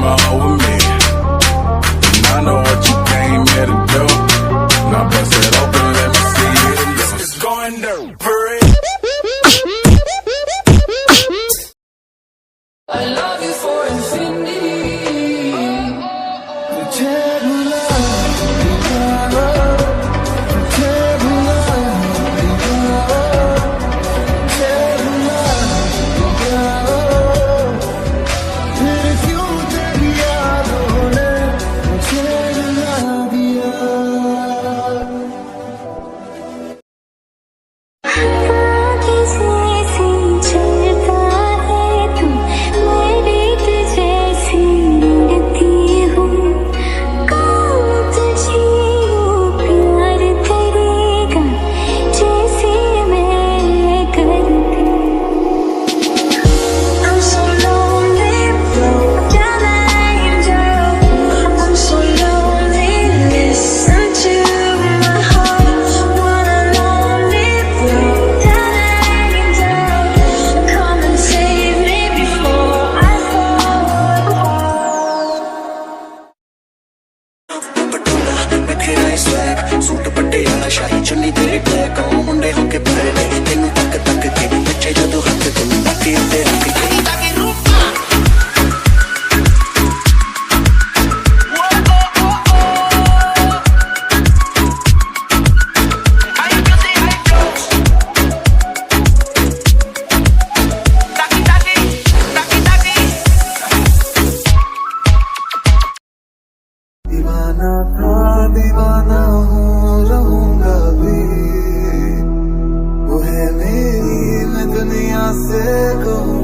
drama over me. And I know what you came here to do. Now bust it open, let me see it. This is going down for it. I love you for infinity. Tujhe bhula, Diya, tujhe bhula, Diya, tujhe bhula, Diya. फिर क्यों तेरी यादों ने मुझे रुला दिया. पटोला नखरा swag suit Patiala शाही चुन्नी तेरे टैग कौन मुंडे होके पहले तेनू तक तक के बच्चे जदों हक तू बाकी ते रख के दीवाना था दीवाना हूँ रहूंगा भी वो है मेरी मैं दुनिया से कहूँ